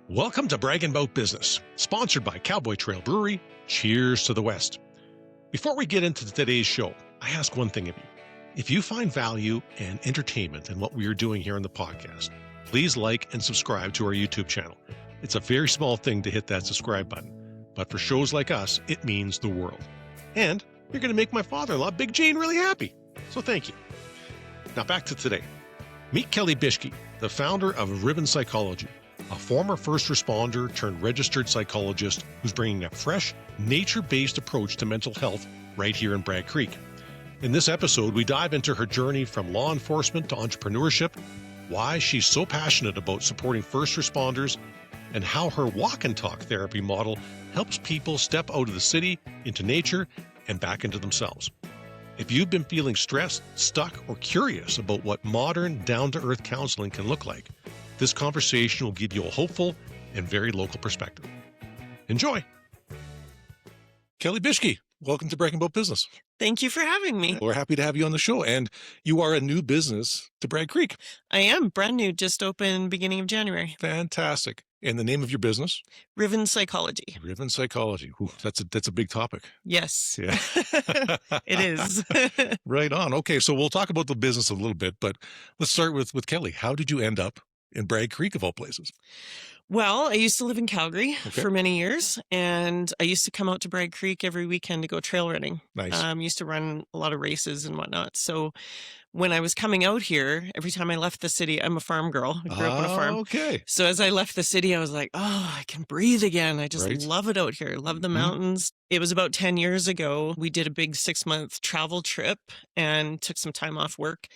Welcome to Bragg N Bout Business, sponsored by Cowboy Trail Brewery. Cheers to the West. Before we get into today's show, I ask one thing of you. If you find value and entertainment in what we are doing here on the podcast, please like and subscribe to our YouTube channel. It's a very small thing to hit that subscribe button, but for shows like us, it means the world. And you're going to make my father-in-law, Big Gene, really happy. So thank you. Now back to today. Meet Kelly Bischke, the founder of Rivan Psychology, a former first responder turned registered psychologist who's bringing a fresh, nature-based approach to mental health right here in Bragg Creek. In this episode, we dive into her journey from law enforcement to entrepreneurship, why she's so passionate about supporting first responders, and how her walk and talk therapy model helps people step out of the city into nature and back into themselves. If you've been feeling stressed, stuck, or curious about what modern, down-to-earth counseling can look like, this conversation will give you a hopeful and very local perspective. Enjoy. Kelly Bischke, welcome to Bragg N Bout Business. Thank you for having me. We're happy to have you on the show. And you are a new business to Bragg Creek. I am brand new, just opened beginning of January. Fantastic. And the name of your business? Rivan Psychology. Rivan Psychology. Ooh, that's a big topic. Yes. Yeah. It is. Right on. Okay, so we'll talk about the business a little bit, but let's start with Kelly. How did you end up in Bragg Creek of all places? Well, I used to live in Calgary Okay. for many years, and I used to come out to Bragg Creek every weekend to go trail running. Nice. Used to run a lot of races and whatnot. So when I was coming out here, every time I left the city, I'm a farm girl. I grew up on a farm. Okay. So as I left the city, I was like, oh, I can breathe again. I just Right. love it out here. I love the Mhm. mountains. It was about 10 years ago. We did a big 6-month travel trip and took some time off work.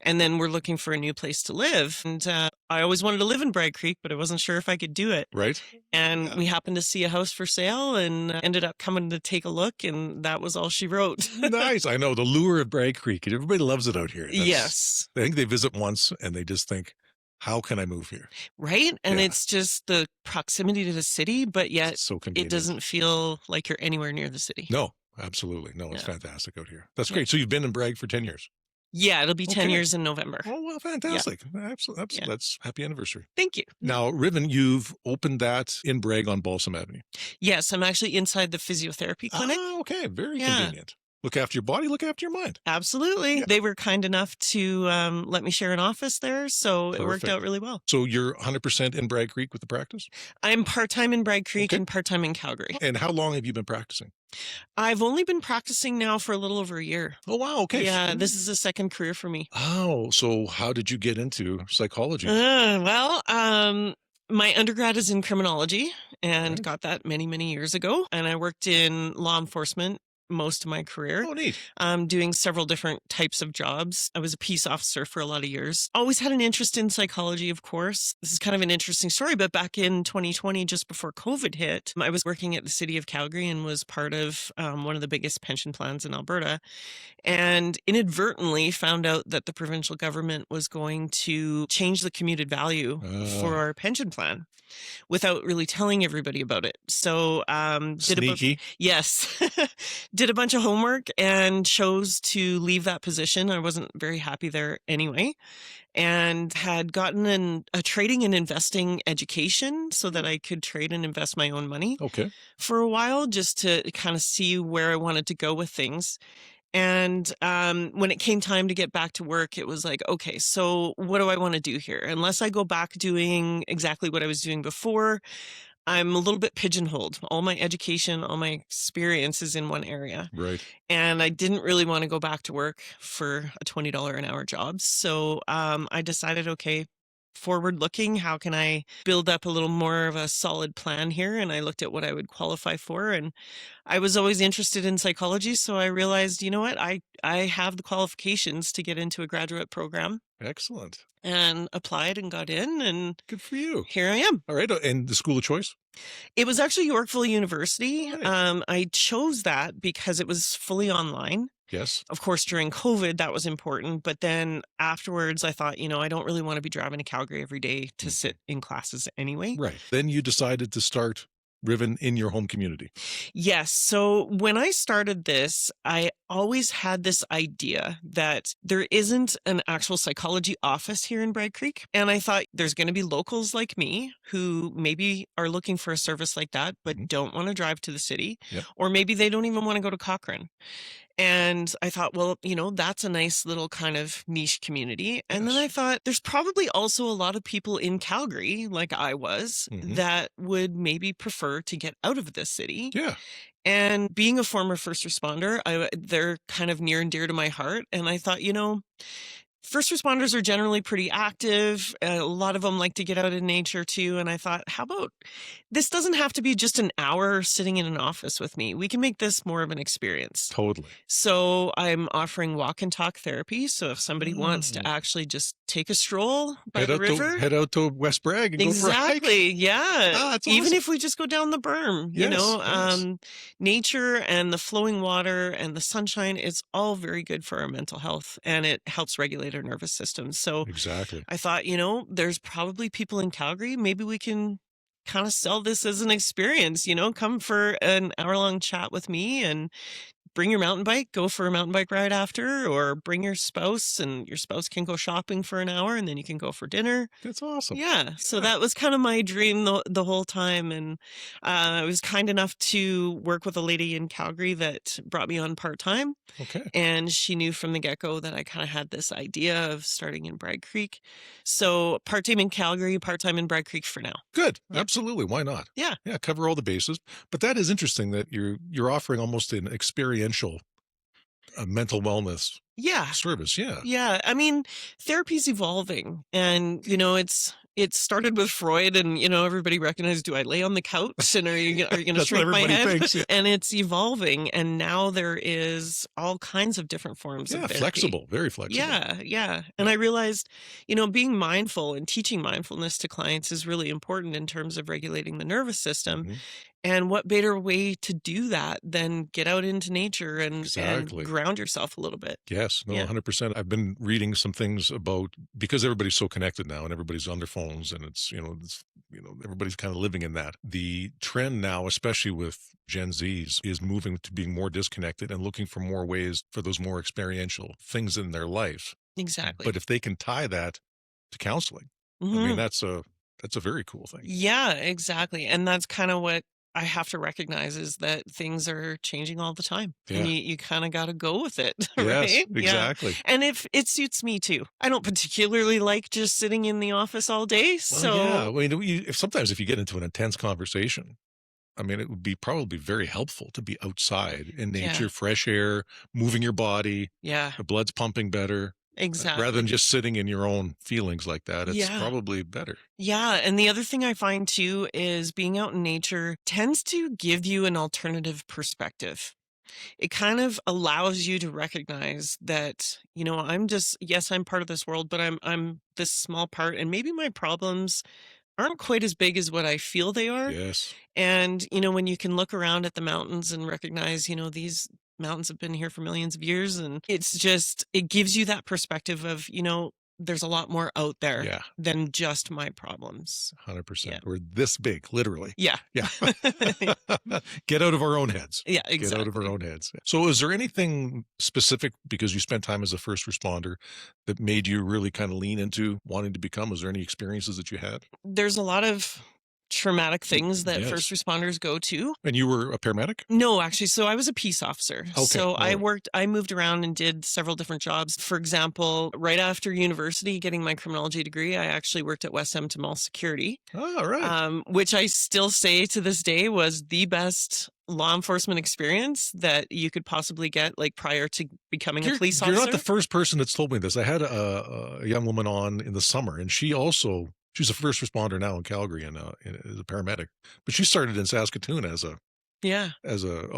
And then we're looking for a new place to live. And I always wanted to live in Bragg Creek, but I wasn't sure if I could do it. Right. And Yeah. we happened to see a house for sale and ended up coming to take a look. And that was all she wrote. Nice. I know the lure of Bragg Creek. Everybody loves it out here. Yes. I think they visit once and they just think, how can I move here? Right. And Yeah. it's just the proximity to the city, but yet It's so it convenient. doesn't feel like you're anywhere near the city. No, absolutely. No, it's Yeah. fantastic out here. That's Yeah. great. So you've been in Bragg for 10 years. Yeah, it'll be 10 Okay. years in November. Oh, well, fantastic. Absolutely. Yeah. That's happy anniversary. Thank you. Now, Rivan, you've opened that in Bragg on Balsam Avenue. Yes, I'm actually inside the physiotherapy clinic. Ah, okay. Very Yeah. convenient. Look after your body, look after your mind. Absolutely. Yeah. They were kind enough to let me share an office there, so it worked Perfect. out really well. So you're 100% in Bragg Creek with the practice? I'm part-time in Bragg Creek Okay. and part-time in Calgary. And how long have you been practicing? I've only been practicing now for a little over a year. Oh, wow. Okay. Yeah, this is a second career for me. Oh, so how did you get into psychology? My undergrad is in criminology and Okay. got that many, many years ago. And I worked in law enforcement most of my career. Oh, neat. Doing several different types of jobs. I was a peace officer for a lot of years. Always had an interest in psychology, of course. This is kind of an interesting story, but back in 2020, just before COVID hit, I was working at the city of Calgary and was part of one of the biggest pension plans in Alberta, and inadvertently found out that the provincial government was going to change the commuted value for our pension plan without really telling everybody about it. So Sneaky. Yes. Did a bunch of homework and chose to leave that position. I wasn't very happy there anyway, and had gotten a trading and investing education so that I could trade and invest my own money Okay. for a while, just to kind of see where I wanted to go with things. And when it came time to get back to work, it was like, okay, so what do I want to do here? Unless I go back doing exactly what I was doing before, I'm a little bit pigeonholed. All my education, all my experience is in one area. Right. And I didn't really want to go back to work for a $20 an hour job. So I decided, okay, forward looking, how can I build up a little more of a solid plan here? And I looked at what I would qualify for. And I was always interested in psychology. So I realized, you know what, I have the qualifications to get into a graduate program, Excellent. and applied and got in. And Good for you. here I am. All right. And the school of choice? It was actually Yorkville University. Nice. I chose that because it was fully online. Yes. Of course, during COVID, that was important. But then afterwards, I thought, I don't really want to be driving to Calgary every day to sit in classes anyway. Right. Then you decided to start Rivan in your home community. Yes. So when I started this, I always had this idea that there isn't an actual psychology office here in Bragg Creek. And I thought there's going to be locals like me who maybe are looking for a service like that, but don't want to drive to the city, or maybe they don't even want to go to Cochrane. And I thought, well, that's a nice little kind of niche community. And then I thought there's probably also a lot of people in Calgary, like I was, that would maybe prefer to get out of this city. Yeah. And being a former first responder, they're kind of near and dear to my heart. And I thought, first responders are generally pretty active. A lot of them like to get out in nature too. And I thought, how about this doesn't have to be just an hour sitting in an office with me. We can make this more of an experience. Totally. So I'm offering walk and talk therapy. So if somebody wants to actually just take a stroll by the river, head out to West Bragg and go for a hike. Exactly. Yeah. That's Even awesome. if we just go down the berm, Yes. nature and the flowing water and the sunshine is all very good for our mental health, and it helps regulate our nervous system. So Exactly. I thought, there's probably people in Calgary. Maybe we can kind of sell this as an experience, come for an hour-long chat with me and bring your mountain bike, go for a mountain bike ride after, or bring your spouse and your spouse can go shopping for an hour and then you can go for dinner. That's awesome. Yeah. So that was kind of my dream the whole time. And I was kind enough to work with a lady in Calgary that brought me on part-time. Okay. And she knew from the get-go that I kind of had this idea of starting in Bragg Creek. So part-time in Calgary, part-time in Bragg Creek for now. Good. Absolutely. Why not? Yeah. Yeah. Cover all the bases. But that is interesting that you're offering almost an experiential mental wellness service. Yeah. Yeah. I mean, therapy's evolving, and it started with Freud, and everybody recognized, do I lay on the couch and are you going to shrink my head? Thinks, yeah. And it's evolving, and now there is all kinds of different forms of therapy. Flexible, very flexible. Yeah. And I realized, being mindful and teaching mindfulness to clients is really important in terms of regulating the nervous system. And what better way to do that than get out into nature and ground yourself a little bit? Yes, no, 100%. I've been reading some things about, because everybody's so connected now and everybody's on their phones and it's everybody's kind of living in that. The trend now, especially with Gen Zs, is moving to being more disconnected and looking for more ways for those more experiential things in their life. Exactly. But if they can tie that to counseling, I mean, that's a very cool thing. Yeah, exactly. And that's kind of what I have to recognize, is that things are changing all the time. Yeah. And you kind of got to go with it, right? Yes, exactly. Yeah. And if it suits me too. I don't particularly like just sitting in the office all day. So yeah, I mean, sometimes if you get into an intense conversation, I mean, it would be probably very helpful to be outside in nature, fresh air, moving your body. Yeah. The blood's pumping better. Exactly. Rather than just sitting in your own feelings like that, it's probably better. Yeah. And the other thing I find too is being out in nature tends to give you an alternative perspective. It kind of allows you to recognize that, I'm part of this world, but I'm this small part, and maybe my problems aren't quite as big as what I feel they are. Yes. And, when you can look around at the mountains and recognize, these mountains have been here for millions of years, and it gives you that perspective of, there's a lot more out there than just my problems. 100%. Yeah. We're this big, literally. Yeah. Yeah. Get out of our own heads. Yeah, exactly. Get out of our own heads. So is there anything specific, because you spent time as a first responder, that made you really kind of lean into wanting to become? Was there any experiences that you had? There's a lot of traumatic things that first responders go to. And you were a paramedic? No, actually. So I was a peace officer. Okay. So I moved around and did several different jobs. For example, right after university, getting my criminology degree, I actually worked at West Edmonton Mall security. Oh, right. Which I still say to this day was the best law enforcement experience that you could possibly get, like prior to becoming a police officer. You're not the first person that's told me this. I had a young woman on in the summer, and she's a first responder now in Calgary and as a paramedic, but she started in Saskatoon as a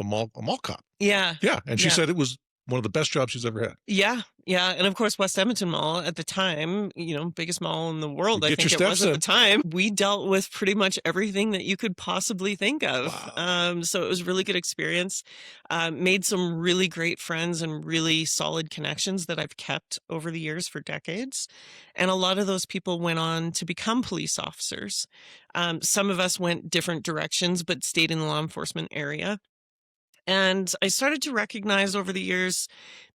mall cop. Yeah. Yeah. And she said it was one of the best jobs she's ever had. Yeah. Yeah. And of course, West Edmonton Mall at the time, biggest mall in the world, I think it was at the time. We dealt with pretty much everything that you could possibly think of. Wow. So it was a really good experience. Made some really great friends and really solid connections that I've kept over the years for decades. And a lot of those people went on to become police officers. Some of us went different directions, but stayed in the law enforcement area. And I started to recognize over the years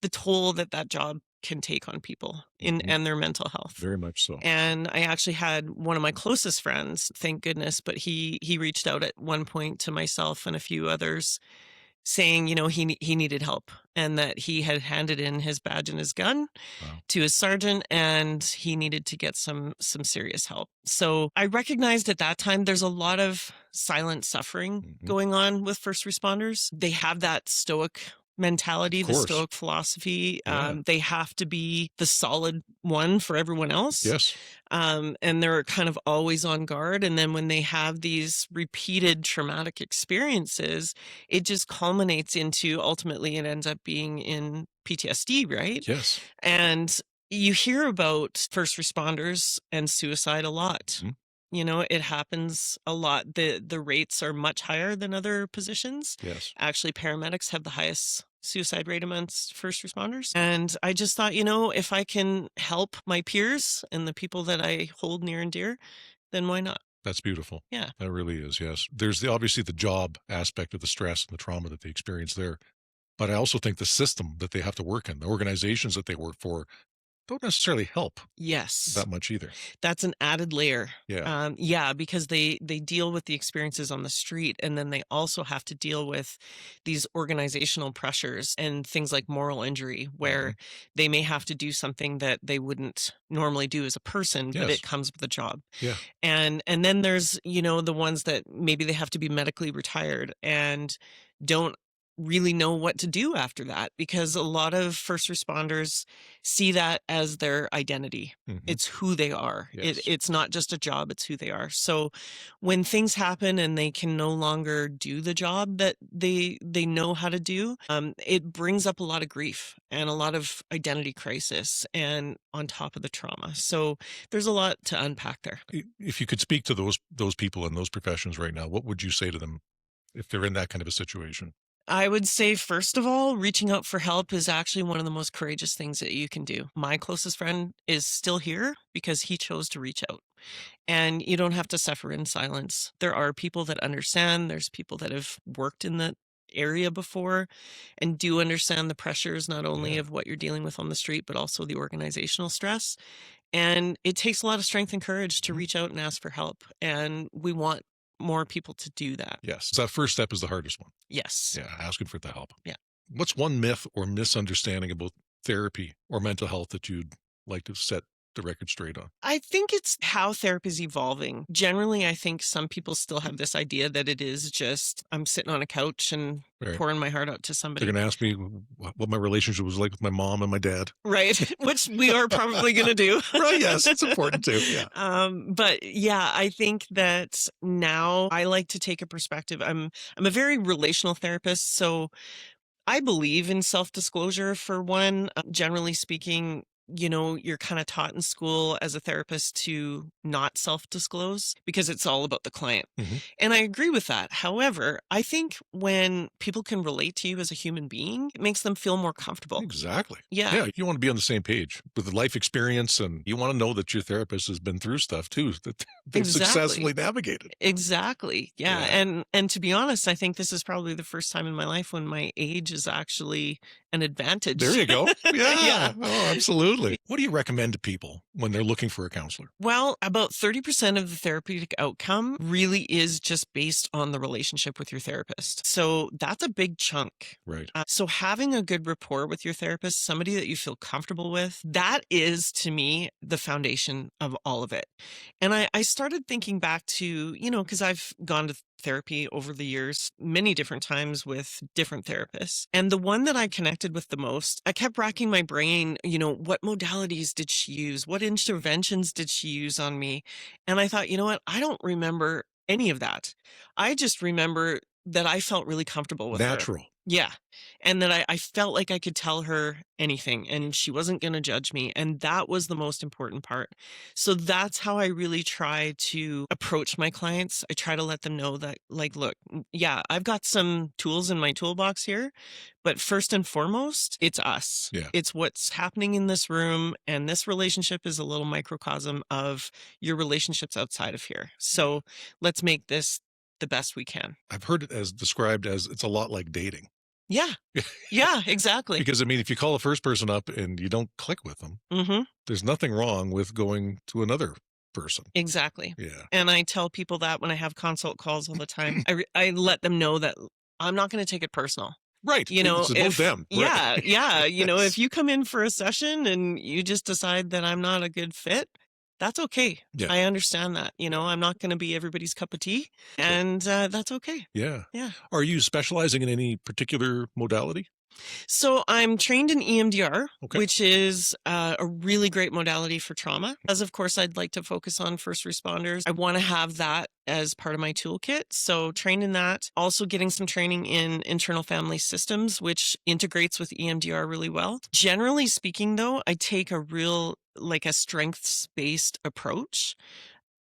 the toll that that job can take on people and their mental health. Very much so. And I actually had one of my closest friends, thank goodness, but he reached out at one point to myself and a few others saying, he needed help and that he had handed in his badge and his gun Wow. to his sergeant and he needed to get some serious help. So I recognized at that time there's a lot of silent suffering going on with first responders. They have that stoic mentality, Of the course. stoic philosophy. Yeah. They have to be the solid one for everyone else. Yes. And they're kind of always on guard. And then when they have these repeated traumatic experiences, it just culminates into ultimately it ends up being in PTSD, right? Yes. And you hear about first responders and suicide a lot. Mhm. It happens a lot. The rates are much higher than other positions. Yes. Actually, paramedics have the highest suicide rate amongst first responders. And I just thought, if I can help my peers and the people that I hold near and dear, then why not? That's beautiful. Yeah. That really is, yes. There's obviously the job aspect of the stress and the trauma that they experience there. But I also think the system that they have to work in, the organizations that they work for, don't necessarily help Yes. that much either. That's an added layer. Yeah. Because they deal with the experiences on the street, and then they also have to deal with these organizational pressures and things like moral injury, where they may have to do something that they wouldn't normally do as a person, but Yes. it comes with the job. Yeah. And then there's, the ones that maybe they have to be medically retired and don't really know what to do after that, because a lot of first responders see that as their identity. Mhm. It's who they are. Yes. It's not just a job, it's who they are. So when things happen and they can no longer do the job that they know how to do, it brings up a lot of grief and a lot of identity crisis and on top of the trauma. So there's a lot to unpack there. If you could speak to those people in those professions right now, what would you say to them if they're in that kind of a situation? I would say, first of all, reaching out for help is actually one of the most courageous things that you can do. My closest friend is still here because he chose to reach out. And you don't have to suffer in silence. There are people that understand. There's people that have worked in that area before and do understand the pressures, not only Yeah. of what you're dealing with on the street, but also the organizational stress. And it takes a lot of strength and courage to reach out and ask for help. And we want more people to do that. Yes. So that first step is the hardest one. Yes. Yeah. Asking for the help. Yeah. What's one myth or misunderstanding about therapy or mental health that you'd like to set the record straight on? I think it's how therapy is evolving. Generally, I think some people still have this idea that it is just I'm sitting on a couch and Right. pouring my heart out to somebody. They're going to ask me what my relationship was like with my mom and my dad. Right. Which we are probably going to do. Right. Yes. It's important too. Yeah. But yeah, I think that now I like to take a perspective. I'm a very relational therapist. So I believe in self-disclosure for one. Generally speaking, you're kind of taught in school as a therapist to not self-disclose because it's all about the client. Mhm. And I agree with that. However, I think when people can relate to you as a human being, it makes them feel more comfortable. Exactly. Yeah. Yeah. You want to be on the same page with the life experience, and you want to know that your therapist has been through stuff too, that they've Exactly. successfully navigated. Exactly. Yeah. Yeah. And to be honest, I think this is probably the first time in my life when my age is actually an advantage. There you go. Yeah. Yeah. Oh, absolutely. What do you recommend to people when they're looking for a counselor? Well, about 30% of the therapeutic outcome really is just based on the relationship with your therapist. So that's a big chunk. Right. So having a good rapport with your therapist, somebody that you feel comfortable with, that is to me the foundation of all of it. And I started thinking back to, because I've gone to therapy over the years, many different times with different therapists. And the one that I connected with the most, I kept racking my brain, what modalities did she use? What interventions did she use on me? And I thought, you know what? I don't remember any of that. I just remember that I felt really comfortable with her. Natural. Yeah. And that I felt like I could tell her anything and she wasn't going to judge me. And that was the most important part. So that's how I really try to approach my clients. I try to let them know that, look, yeah, I've got some tools in my toolbox here, but first and foremost, it's us. Yeah. It's what's happening in this room. And this relationship is a little microcosm of your relationships outside of here. So let's make this the best we can. I've heard it as described as it's a lot like dating. Yeah. Yeah, exactly. Because, I mean, if you call the first person up and you don't click with them, there's nothing wrong with going to another person. Exactly. Yeah. And I tell people that when I have consult calls all the time. I let them know that I'm not going to take it personal. Right. You know, It's about if them. yeah, Right. yeah, you know, Yes. if you come in for a session and you just decide that I'm not a good fit, that's okay. Yeah. I understand that. You know, I'm not going to be everybody's cup of tea, and that's okay. Yeah. Yeah. Are you specializing in any particular modality? So I'm trained in EMDR, Okay. which is a really great modality for trauma. As of course, I'd like to focus on first responders. I want to have that as part of my toolkit. So trained in that. Also getting some training in internal family systems, which integrates with EMDR really well. Generally speaking, though, I take a real like a strengths-based approach.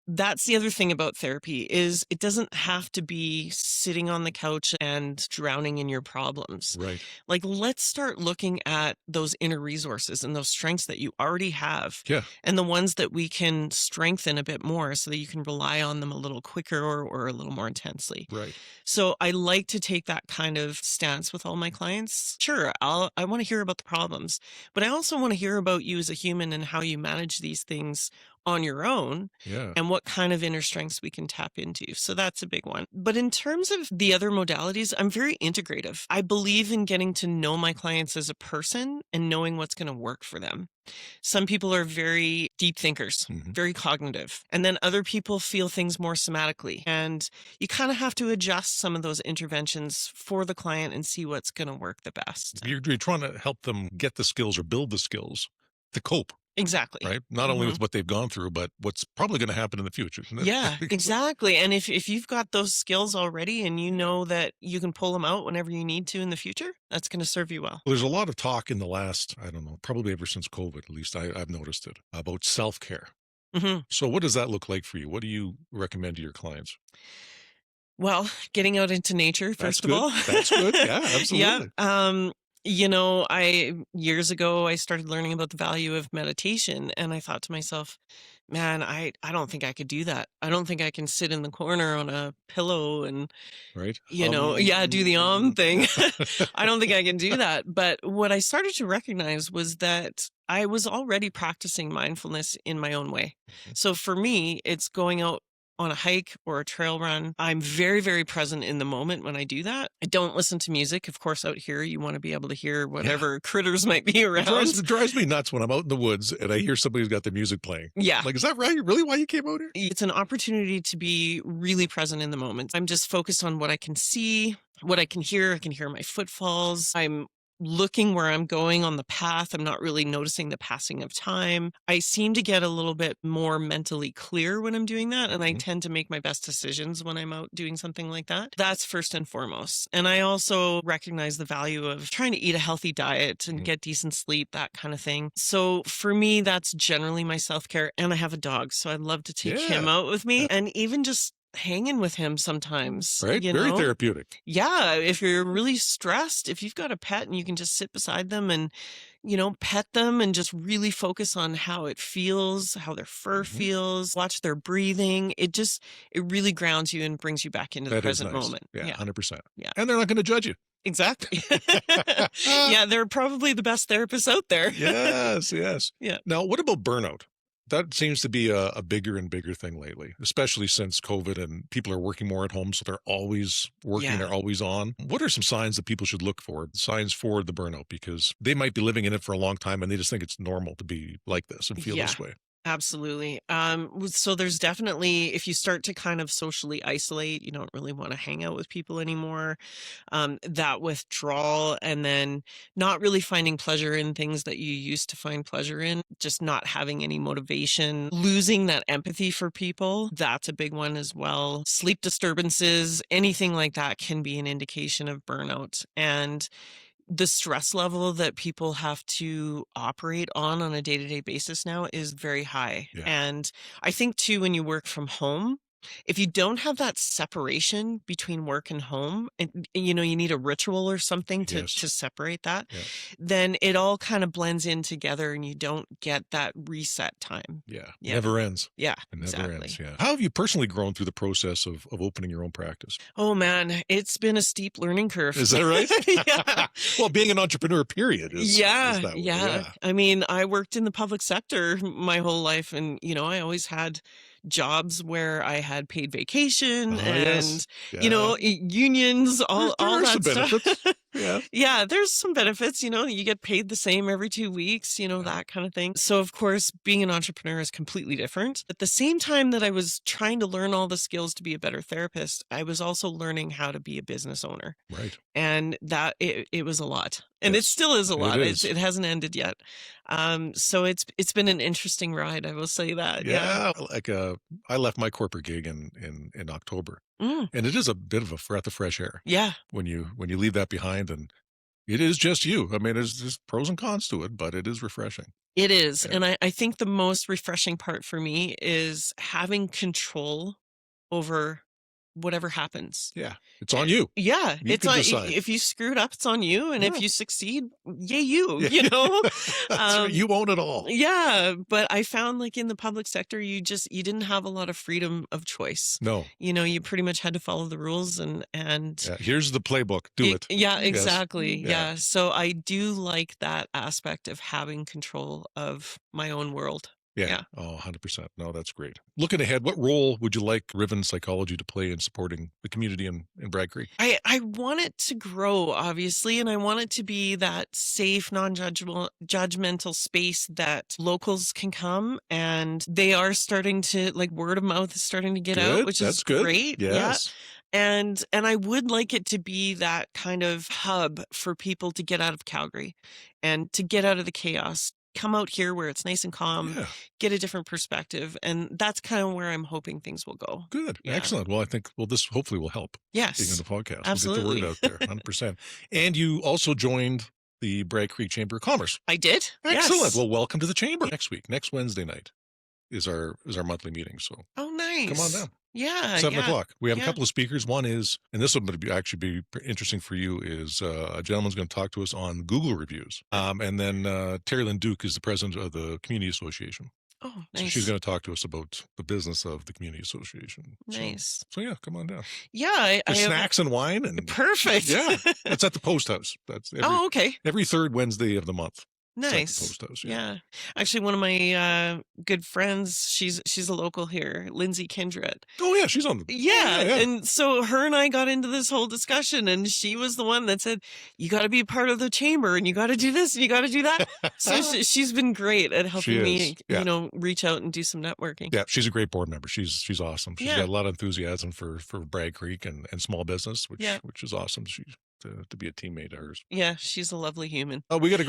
That's the other thing about therapy is it doesn't have to be sitting on the couch and drowning in your problems. Right. Like, let's start looking at those inner resources and those strengths that you already have Yeah. and the ones that we can strengthen a bit more so that you can rely on them a little quicker or a little more intensely. Right. So I like to take that kind of stance with all my clients. Sure, I want to hear about the problems, but I also want to hear about you as a human and how you manage these things on your own Yeah. and what kind of inner strengths we can tap into. So that's a big one. But in terms of the other modalities, I'm very integrative. I believe in getting to know my clients as a person and knowing what's going to work for them. Some people are very deep thinkers, very cognitive, and then other people feel things more somatically. And you kind of have to adjust some of those interventions for the client and see what's going to work the best. You're trying to help them get the skills or build the skills to cope. Exactly. Right. Not only with what they've gone through, but what's probably going to happen in the future. Isn't it? Yeah, exactly. And if you've got those skills already and you know that you can pull them out whenever you need to in the future, that's going to serve you well. Well, there's a lot of talk in the last, I don't know, probably ever since COVID, at least I've noticed it, about self-care. So what does that look like for you? What do you recommend to your clients? Well, getting out into nature, first of all. That's good. Yeah, absolutely. Yeah. You know, years ago, I started learning about the value of meditation, and I thought to myself, man, I don't think I could do that. I don't think I can sit in the corner on a pillow and, Right. do the thing. I don't think I can do that. But what I started to recognize was that I was already practicing mindfulness in my own way. So for me, it's going out on a hike or a trail run. I'm very, very present in the moment when I do that. I don't listen to music. Of course, out here, you want to be able to hear whatever critters might be around. It drives me nuts when I'm out in the woods and I hear somebody's got the music playing. Yeah. Like, is that right? Really why you came out here? It's an opportunity to be really present in the moment. I'm just focused on what I can see, what I can hear. I can hear my footfalls. I'm looking where I'm going on the path. I'm not really noticing the passing of time. I seem to get a little bit more mentally clear when I'm doing that. And I tend to make my best decisions when I'm out doing something like that. That's first and foremost. And I also recognize the value of trying to eat a healthy diet and get decent sleep, that kind of thing. So for me, that's generally my self-care. And I have a dog, so I love to take him out with me and even just hanging with him sometimes. Right. Very therapeutic. Yeah. If you're really stressed, if you've got a pet and you can just sit beside them and, pet them and just really focus on how it feels, how their fur feels, watch their breathing. It really grounds you and brings you back into the present moment. Yeah, 100%. Yeah. And they're not going to judge you. Exactly. Yeah. They're probably the best therapists out there. Yes. Yeah. Now, what about burnout? That seems to be a bigger and bigger thing lately, especially since COVID and people are working more at home. So they're always working, they're always on. What are some signs that people should look for, signs for the burnout? Because they might be living in it for a long time and they just think it's normal to be like this and feel this way. Absolutely. So there's definitely, if you start to kind of socially isolate, you don't really want to hang out with people anymore, that withdrawal, and then not really finding pleasure in things that you used to find pleasure in, just not having any motivation, losing that empathy for people. That's a big one as well. Sleep disturbances, anything like that can be an indication of burnout. And the stress level that people have to operate on a day-to-day basis now is very high. Yeah. And I think too, when you work from home, If you don't have that separation between work and home, and you need a ritual or something to Yes. separate that, Yeah. then it all kind of blends in together and you don't get that reset time. Yeah. Yeah. Never ends. Yeah, It never ends. exactly. Yeah. How have you personally grown through the process of opening your own practice? Oh man, it's been a steep learning curve. Is that right? Yeah. Well, being an entrepreneur, period, is Yeah, that way. yeah. I mean, I worked in the public sector my whole life, and I always had jobs where I had paid vacation Yes. and Yeah. unions, all There are that some stuff. benefits. Yeah. Yeah, there's some benefits. You get paid the same every 2 weeks, that kind of thing. So of course, being an entrepreneur is completely different. At the same time that I was trying to learn all the skills to be a better therapist, I was also learning how to be a business owner. Right. And that it was a lot, and it Yes, still is a lot. it is. It hasn't ended yet. So it's been an interesting ride, I will say that. Yeah. Yeah. Like I left my corporate gig in October, Mm, and it is a bit of a breath of fresh air yeah. when you leave that behind, and it is just you. I mean, there's pros and cons to it, but it is refreshing. It is. Yeah. And I think the most refreshing part for me is having control over whatever happens. Yeah. It's on you. Yeah, You it's can on. decide. If you screwed up, it's on you, and if Yeah. you succeed, yay you. Yeah. That's right. You own it all. Yeah, but I found like in the public sector, you didn't have a lot of freedom of choice. No. You pretty much had to follow the rules and Yeah. Here's the playbook. Do it. Yeah, Yes. exactly. Yeah. Yeah. So I do like that aspect of having control of my own world. Yeah. Yeah. Oh, 100%. No, that's great. Looking ahead, what role would you like Rivan Psychology to play in supporting the community in Bragg Creek? I want it to grow, obviously, and I want it to be that safe, judgmental space that locals can come, and they are starting to, like, word of mouth is starting to get out, Good. which That's is good. great. Yeah. Yes. And I would like it to be that kind of hub for people to get out of Calgary and to get out of the chaos. Come out here where it's nice and calm, Yeah. get a different perspective. And that's kind of where I'm hoping things will go. Good. Yeah. Excellent. Well, I think, this hopefully will help being in Yes, the podcast. absolutely. We'll get the word out there, 100%. And you also joined the Bragg Creek Chamber of Commerce. I did. Excellent. Yes. Well, welcome to the chamber. Next week, next Wednesday night is our monthly meeting. So Oh, nice. come on down. Yeah. 7 o'clock. We have a Yeah. couple of speakers. One is, and this would actually be interesting for you, is a gentleman's going to talk to us on Google reviews. And then Terry Lynn Duke is the president of the Community Association. Oh, So nice. she's going to talk to us about the business of the Community Association. Nice. So yeah, come on down. Yeah. I There's have- snacks and wine. And Perfect. yeah, it's at the Post House. That's Oh, okay. every third Wednesday of the month. It's at the Nice. Post House. Yeah. Actually, one of my good friends, she's a local here, Lindsay Kindred. Oh yeah, she's on. Yeah. yeah. And so her and I got into this whole discussion, and she was the one that said, you got to be part of the chamber, and you got to do this, and you got to do that. So she's been great at helping me, is. Yeah. reach out and do some networking. Yeah, she's a great board member. She's awesome. She's Yeah. got a lot of enthusiasm for Bragg Creek and small business, Yeah. which is awesome. To be a teammate of hers. Yeah. She's a lovely human. Oh, we got a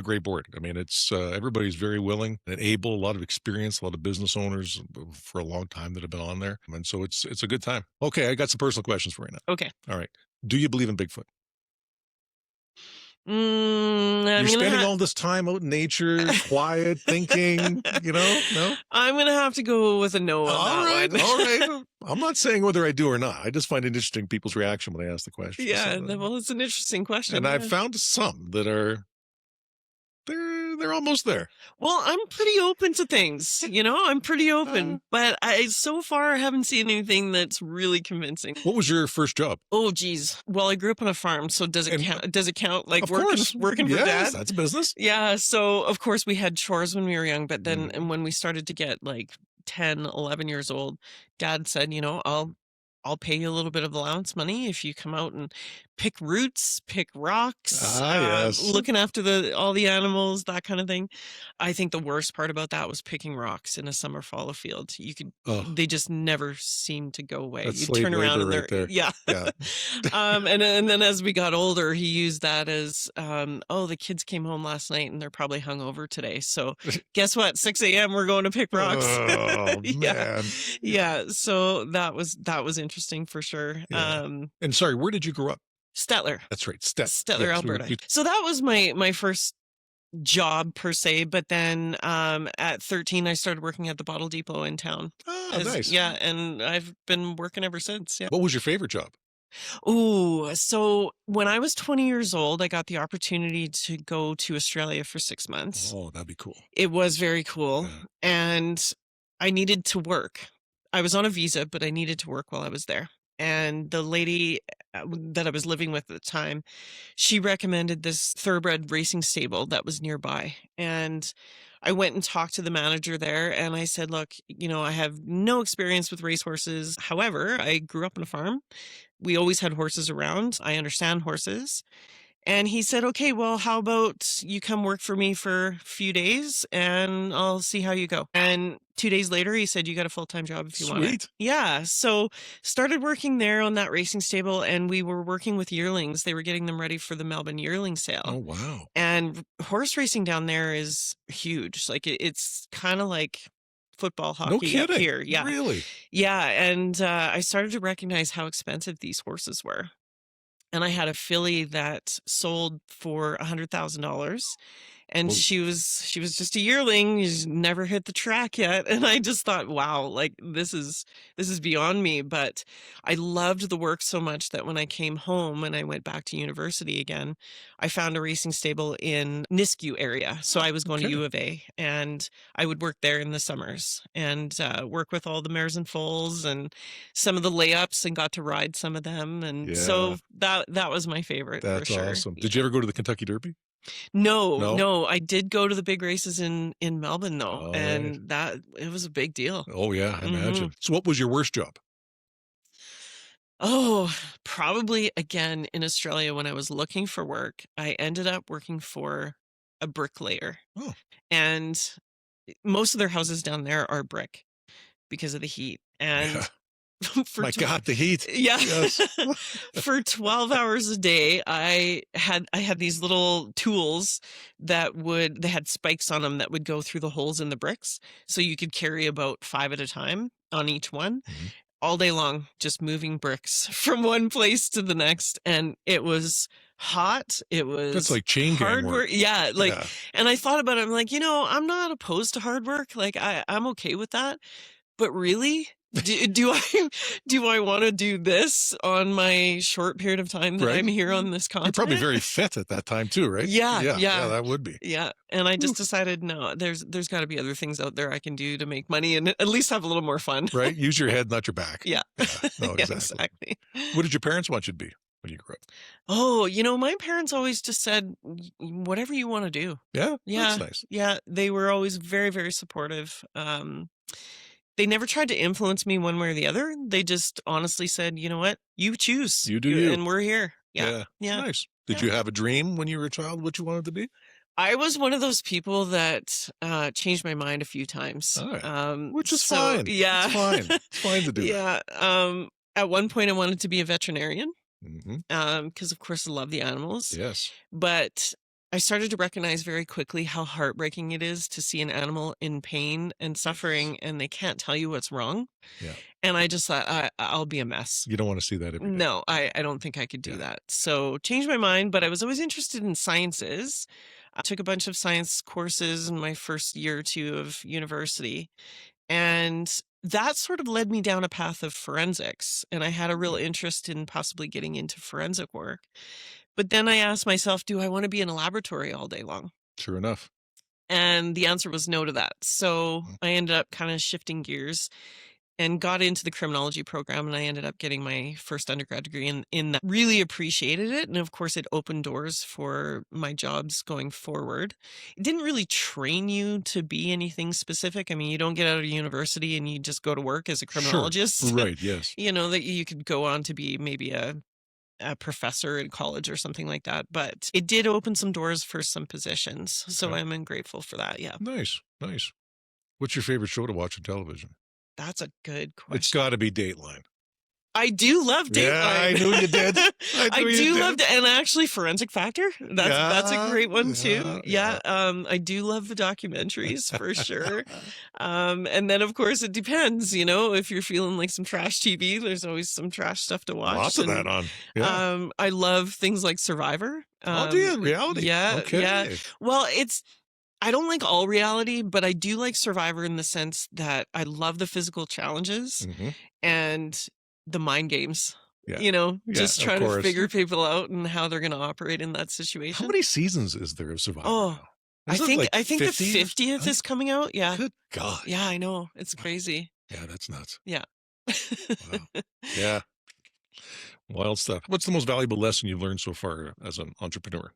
great board. I mean, it's everybody's very willing and able, a lot of experience, a lot of business owners for a long time that have been on there. And so it's a good time. Okay, I got some personal questions for you now. Okay. All right. Do you believe in Bigfoot? You're You're spending all this time out in nature, quiet, thinking, no? I'm going to have to go with a no on All that right, one. all right. I'm not saying whether I do or not. I just find it interesting people's reaction when I ask the question. Yeah, So, well, it's an interesting question. and yeah. I've found some that are they're almost there. Well, I'm pretty open to things, I'm pretty open, but I so far haven't seen anything that's really convincing. What was your first job? Oh, geez. Well, I grew up on a farm, so does it And- count? Does it count like Of working course. for Yes, dad? that's business. Yeah. So of course we had chores when we were young, but then Mm. and when we started to get like 10, 11 years old, dad said, I'll pay you a little bit of allowance money if you come out and pick roots, pick rocks, Yes. looking after all the animals, that kind of thing. I think the worst part about that was picking rocks in a summer fallow field. Oh, They just never seemed to go away. That's You slave turn around and labor they're right there. yeah. yeah. And then as we got older, he used that as, the kids came home last night and they're probably hungover today. So guess what? 6 a.m. we're going to pick rocks. Oh Yeah. man. Yeah. So that was interesting for sure. Yeah. And sorry, where did you grow up? Stettler. That's right, Stettler, Yes, Alberta. So that was my first job per se, but then at 13, I started working at the bottle depot in town. Oh, nice. Yeah, and I've been working ever since. Yeah. What was your favorite job? Ooh, so when I was 20 years old, I got the opportunity to go to Australia for 6 months. Oh, that'd be cool. It was very cool. Yeah. And I needed to work. I was on a visa, but I needed to work while I was there. And the lady that I was living with at the time, she recommended this thoroughbred racing stable that was nearby. And I went and talked to the manager there and I said, look, I have no experience with racehorses. However, I grew up on a farm. We always had horses around. I understand horses. And he said, okay, well, how about you come work for me for a few days and I'll see how you go. And 2 days later, he said, you got a full-time job if you want it. Sweet. Yeah. So started working there on that racing stable and we were working with yearlings. They were getting them ready for the Melbourne yearling sale. Oh, wow. And horse racing down there is huge. Like it's kind of like football, hockey No kidding. up here. Yeah. Really? Yeah. And I started to recognize how expensive these horses were. And I had a filly that sold for $100,000 and Whoa. she was just a yearling. She's never hit the track yet. And I just thought, wow, like this is beyond me. But I loved the work so much that when I came home and I went back to university again, I found a racing stable in Nisku area. So I was going to U of A and I would work there in the summers and work with all the mares and foals and some of the layups and got to ride some of them. And so that was my favorite. That's for sure. awesome. Did you ever go to the Kentucky Derby? No. I did go to the big races in Melbourne though. Oh, and it was a big deal. Oh, yeah, I imagine. So what was your worst job? Oh, probably again in Australia when I was looking for work, I ended up working for a bricklayer. Oh. And most of their houses down there are brick because of the heat. And My God, the heat. Yeah. Yes. For 12 hours a day, I had these little tools they had spikes on them that would go through the holes in the bricks. So you could carry about 5 at a time on each one. Mm-hmm. All day long, just moving bricks from one place to the next. And it was hot. It was That's like chain hard gang work. Yeah. And I thought about it. I'm like, I'm not opposed to hard work. Like I'm okay with that. But really, do I want to do this on my short period of time that I'm here on this continent? You're probably very fit at that time too, right? Yeah, that would be. Yeah, and I just decided, no, there's got to be other things out there I can do to make money and at least have a little more fun. Right, use your head, not your back. Yeah. No, exactly. What did your parents want you to be when you grew up? Oh, my parents always just said, whatever you want to do. Yeah, that's nice. Yeah, they were always very, very supportive. They never tried to influence me one way or the other. They just honestly said, you know what? You choose. You do you. And we're here. Yeah. Nice. Did you have a dream when you were a child what you wanted to be? I was one of those people that changed my mind a few times. All right. Which is fine. Yeah. It's fine. It's fine to do that. Yeah. At one point, I wanted to be a veterinarian Mm-hmm. because, of course, I love the animals. Yes. But I started to recognize very quickly how heartbreaking it is to see an animal in pain and suffering and they can't tell you what's wrong. Yeah. And I just thought, I'll be a mess. You don't want to see that every day. No, I don't think I could do that. So changed my mind, but I was always interested in sciences. I took a bunch of science courses in my first year or two of university. And that sort of led me down a path of forensics. And I had a real interest in possibly getting into forensic work. But then I asked myself, do I want to be in a laboratory all day long? Sure enough. And the answer was no to that. So I ended up kind of shifting gears and got into the criminology program. And I ended up getting my first undergrad degree in that. Really appreciated it. And of course, it opened doors for my jobs going forward. It didn't really train you to be anything specific. I mean, you don't get out of university and you just go to work as a criminologist. Sure. Right, yes. That you could go on to be maybe a professor in college or something like that. But it did open some doors for some positions. So I'm grateful for that. Yeah. Nice. What's your favorite show to watch on television? That's a good question. It's got to be Dateline. I do love Dateline. Yeah, I knew you did. I do love it. And actually Forensic Factor. That's a great one too. Yeah. I do love the documentaries for sure. And then of course it depends, you know, if you're feeling like some trash TV, there's always some trash stuff to watch. Lots of that on. Yeah. I love things like Survivor. Do you? Reality? Yeah. Okay. Yeah. Well, I don't like all reality, but I do like Survivor in the sense that I love the physical challenges and the mind games. Yeah. You know, just trying to figure people out and how they're going to operate in that situation. How many seasons is there of Survivor now? I think the 50th is coming out. Yeah. Good God. Yeah, I know. It's crazy. Yeah, that's nuts. Yeah. Wow. Yeah. Wild stuff. What's the most valuable lesson you've learned so far as an entrepreneur?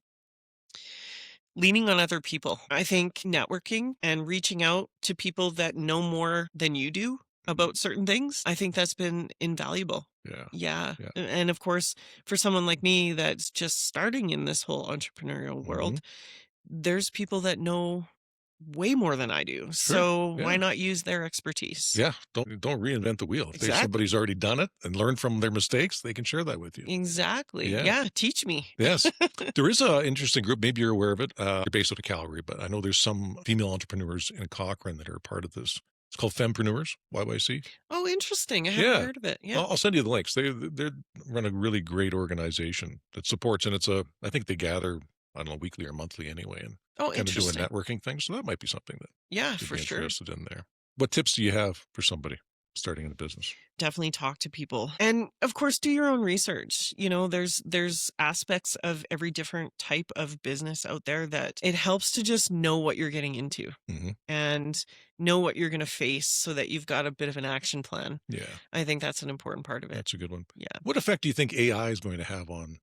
Leaning on other people. I think networking and reaching out to people that know more than you do about certain things, I think that's been invaluable. Yeah. And of course, for someone like me that's just starting in this whole entrepreneurial world, there's people that know way more than I do. Sure. So why not use their expertise? Yeah. Don't reinvent the wheel. If somebody's already done it and learned from their mistakes, they can share that with you. Exactly. Yeah. Teach me. Yes. There is an interesting group. Maybe you're aware of it. You're based out of Calgary, but I know there's some female entrepreneurs in Cochrane that are a part of this. It's called Fempreneurs, YYC. Oh, interesting. I haven't heard of it. Yeah. I'll send you the links. They run a really great organization that supports, and I think they gather, I don't know, weekly or monthly anyway, and kind of do a networking thing. So that might be something that you'd be interested in there. What tips do you have for somebody starting in a business? Definitely talk to people. And of course, do your own research. You know, there's aspects of every different type of business out there that it helps to just know what you're getting into and know what you're going to face so that you've got a bit of an action plan. Yeah. I think that's an important part of it. That's a good one. Yeah. What effect do you think AI is going to have on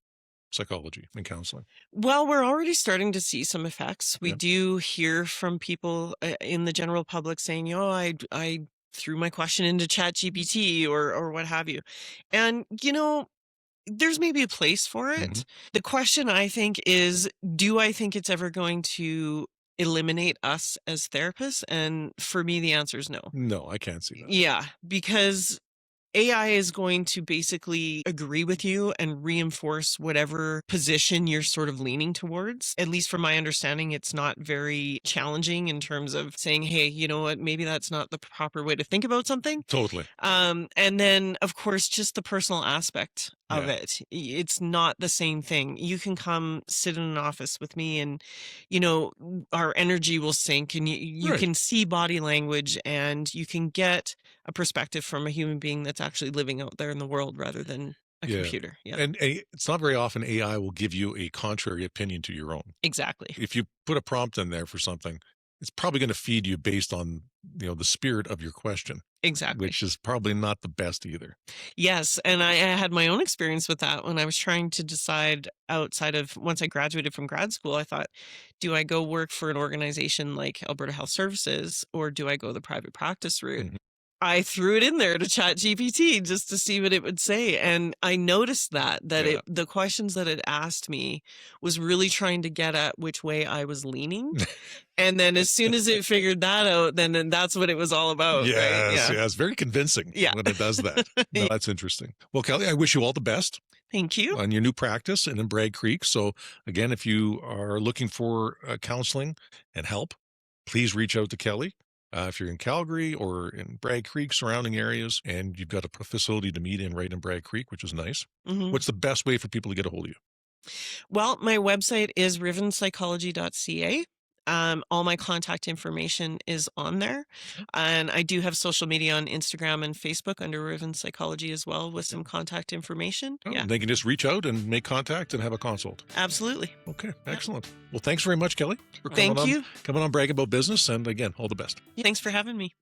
psychology and counseling? Well, we're already starting to see some effects. We do hear from people in the general public saying, I threw my question into ChatGPT or what have you. And, you know, there's maybe a place for it. The question I think is, do I think it's ever going to eliminate us as therapists? And for me, the answer is no. No, I can't see that. Yeah, because AI is going to basically agree with you and reinforce whatever position you're sort of leaning towards. At least from my understanding, it's not very challenging in terms of saying, hey, you know what, maybe that's not the proper way to think about something. Totally. And then, of course, just the personal aspect of it. It's not the same thing. You can come sit in an office with me and, you know, our energy will sync and you can see body language and you can get a perspective from a human being that's actually living out there in the world rather than a computer. Yeah. And it's not very often AI will give you a contrary opinion to your own. Exactly. If you put a prompt in there for something, it's probably going to feed you based on, you know, the spirit of your question. Exactly. Which is probably not the best either. Yes. And I had my own experience with that when I was trying to decide outside of once I graduated from grad school. I thought, do I go work for an organization like Alberta Health Services or do I go the private practice route? I threw it in there to ChatGPT just to see what it would say. And I noticed that the questions that it asked me was really trying to get at which way I was leaning. And then as soon as it figured that out, then that's what it was all about. Yes, right? It's very convincing when it does that. No, that's interesting. Well, Kelly, I wish you all the best. Thank you. On your new practice and in Bragg Creek. So again, if you are looking for counseling and help, please reach out to Kelly. If you're in Calgary or in Bragg Creek surrounding areas and you've got a facility to meet in right in Bragg Creek, which is nice, what's the best way for people to get a hold of you? Well, my website is rivanpsychology.ca. All my contact information is on there. And I do have social media on Instagram and Facebook under Rivan Psychology as well with some contact information. And they can just reach out and make contact and have a consult. Absolutely. Okay, excellent. Well, thanks very much, Kelly. Thank you. Coming on Bragg N Bout Business. And again, all the best. Thanks for having me.